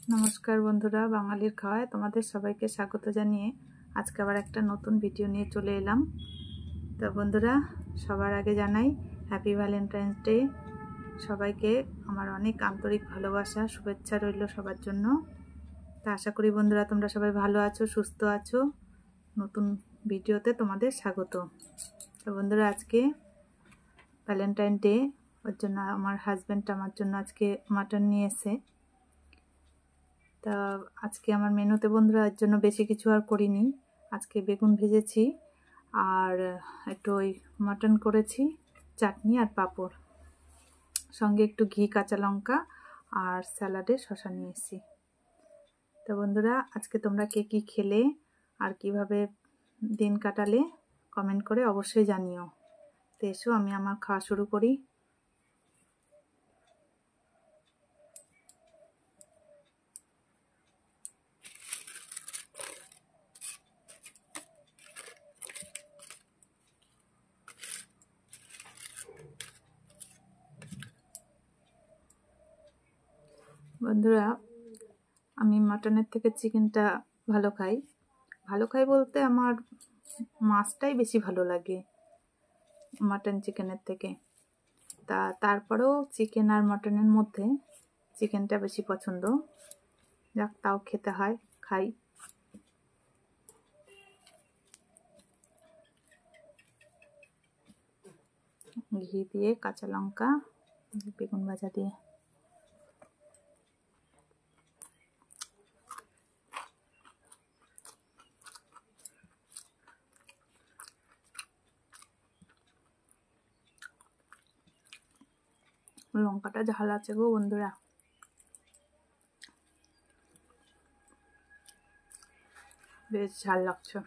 নমস্কার বন্ধুরা, বাঙালির খাওয়ায় তোমাদের সবাইকে স্বাগত জানিয়ে আজকে আবার একটা নতুন ভিডিও নিয়ে চলে এলাম। তো বন্ধুরা, সবার আগে জানাই হ্যাপি ভ্যালেন্টাইন্স ডে। সবাইকে আমার অনেক আন্তরিক ভালোবাসা, শুভেচ্ছা রইল সবার জন্য। তা আশা করি বন্ধুরা তোমরা সবাই ভালো আছো, সুস্থ আছো। নতুন ভিডিওতে তোমাদের স্বাগত। তো বন্ধুরা, আজকে ভ্যালেন্টাইন ডে, ওর জন্য আমার হাজব্যান্ড আমার জন্য আজকে মাটন নিয়ে এসে। তা আজকে আমার মেনুতে বন্ধুরা এর জন্য বেশি কিছু আর করিনি। আজকে বেগুন ভেজেছি আর একটু ওই মাটন করেছি, চাটনি আর পাঁপড়, সঙ্গে একটু ঘি, কাঁচা লঙ্কা আর স্যালাডে শসা নিয়েছি। তো বন্ধুরা, আজকে তোমরা কে কী খেলে আর কিভাবে দিন কাটালে কমেন্ট করে অবশ্যই জানিও। তো এসো আমি আমার খাওয়া শুরু করি। বন্ধুরা, আমি মাটনের থেকে চিকেনটা ভালো খাই। বলতে আমার মাছটাই বেশি ভালো লাগে মাটন চিকেনের থেকে। তারপরেও চিকেন আর মাটনের মধ্যে চিকেনটা বেশি পছন্দ। যাক, তাও খেতে হয়, খাই। ঘি দিয়ে, কাঁচা লঙ্কা, বেগুন ভাজা দিয়ে। লঙ্কাটা ঝাল আছে গো বন্ধুরা। বেশ ঝাল লাগছে।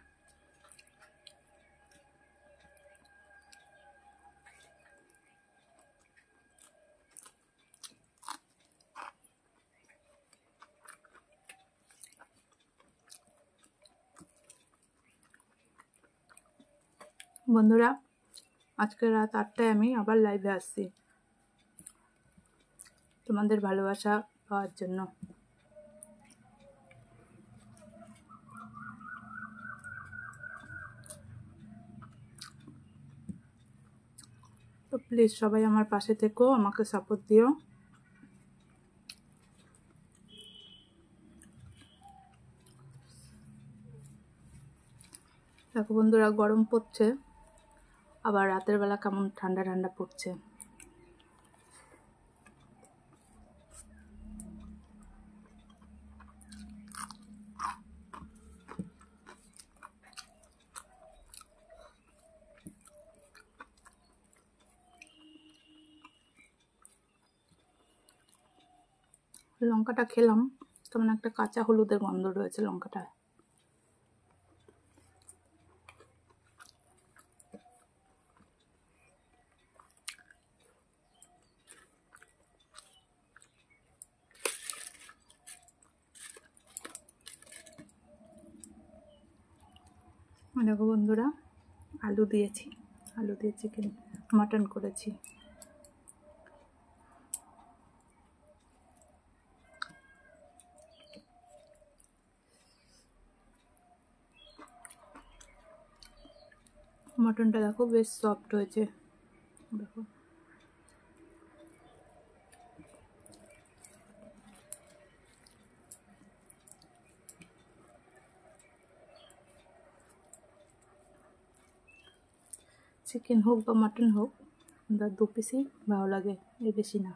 বন্ধুরা, আজকে রাত 8টায় আমি আবার লাইভে আসছি তোমাদের ভালোবাসা পাওয়ার জন্য। তো প্লিজ সবাই আমার পাশে থেকো, আমাকে সাপোর্ট দিও। দেখো বন্ধুরা, গরম পড়ছে, আবার রাতের বেলা কেমন ঠান্ডা ঠান্ডা পড়ছে। লঙ্কাটা খেলাম, কেমন একটা কাঁচা হলুদের গন্ধ রয়েছে লঙ্কাটায়। দেখো বন্ধুরা, আলু দিয়ে চিকেন মাটন করেছি। মাটনটা দেখো বেশ সফট হয়েছে। দেখো চিকেন হোক বা মাটন হোক, দু পিসই ভালো লাগে, এর বেশি না।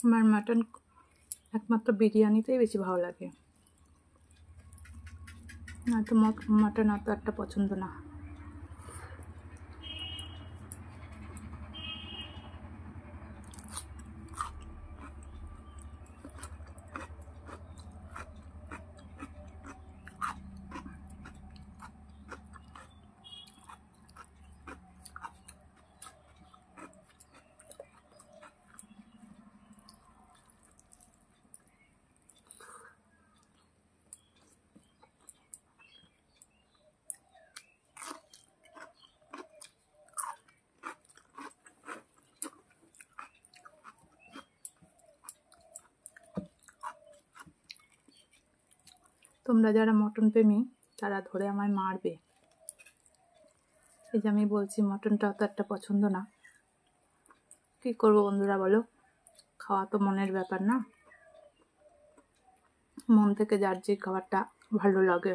আমার মাটন একমাত্র বিরিয়ানিতেই বেশি ভালো লাগে, নয়তো মাটন অত একটা পছন্দ না। তোমরা যারা মটন প্রেমী তারা ধরে আমায় মারবে। এই যে আমি বলছি মটনটাও তো একটা পছন্দ না, কী করবো বন্ধুরা বলো, খাওয়া তো মনের ব্যাপার না, মন থেকে যার যে খাবারটা ভালো লাগে।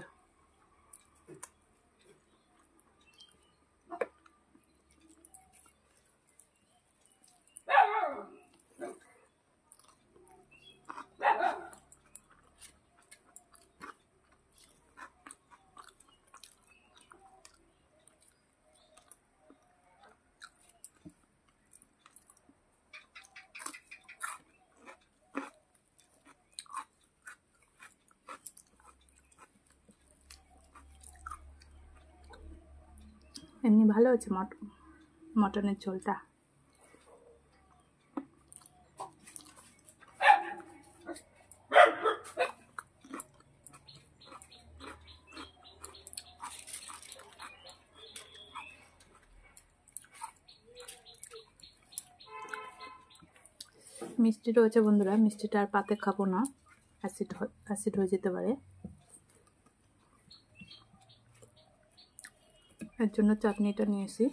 এমনি ভালো হয়েছে মটনের ঝোলটা। মিষ্টি রয়েছে বন্ধুরা, মিষ্টিটা আর পাতে খাবো না, অ্যাসিড হয়ে যেতে পারে, এর জন্য চাটনিটা নিয়েছি।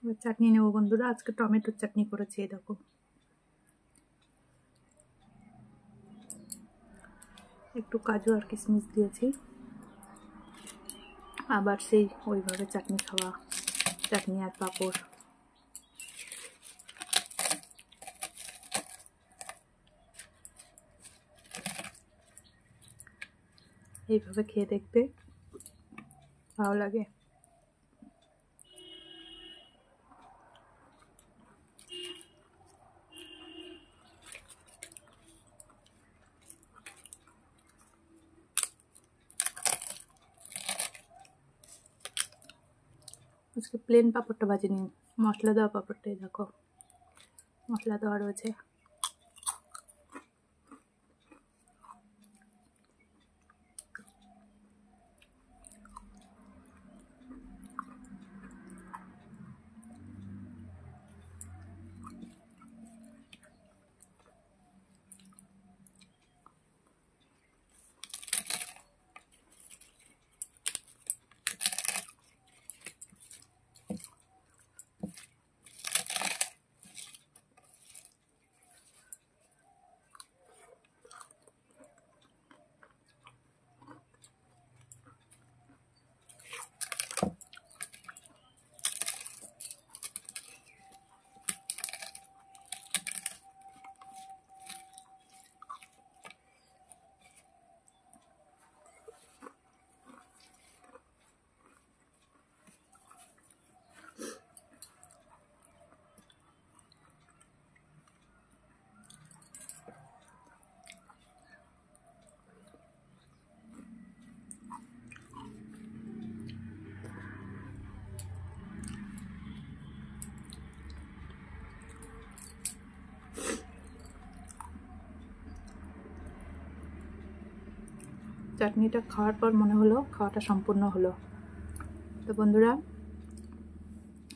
এবার চাটনি নেবো বন্ধুরা, আজকে টমেটোর চাটনি করেছি, এই দেখো একটু কাজু আর কিশমিশ দিয়েছি, আবার সেই ওইভাবে চাটনি খাওয়া, চাটনি আর পাঁপড়। এইভাবে খেয়ে দেখবে, ভালো লাগে। আজকে প্লেন পাঁপড়টা ভাজিনি, মশলা দেওয়া পাঁপড়টাই দেখো, মশলা দেওয়া রয়েছে। চাটনিটা খাওয়ার পর মনে হলো খাওয়াটা সম্পূর্ণ হলো। তো বন্ধুরা,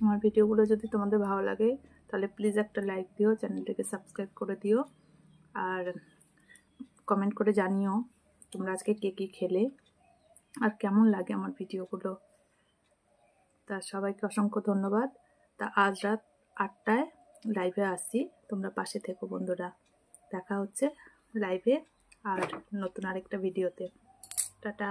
আমার ভিডিওগুলো যদি তোমাদের ভালো লাগে তাহলে প্লিজ একটা লাইক দিও, চ্যানেলটাকে সাবস্ক্রাইব করে দিও, আর কমেন্ট করে জানিও তোমরা আজকে কে কী খেলে আর কেমন লাগে আমার ভিডিওগুলো। তা সবাইকে অসংখ্য ধন্যবাদ। তা আজ রাত 8টায় লাইভে আসি, তোমরা পাশে থেকো বন্ধুরা। দেখা হচ্ছে লাইভে আর নতুন আরেকটা ভিডিওতে। টাটা।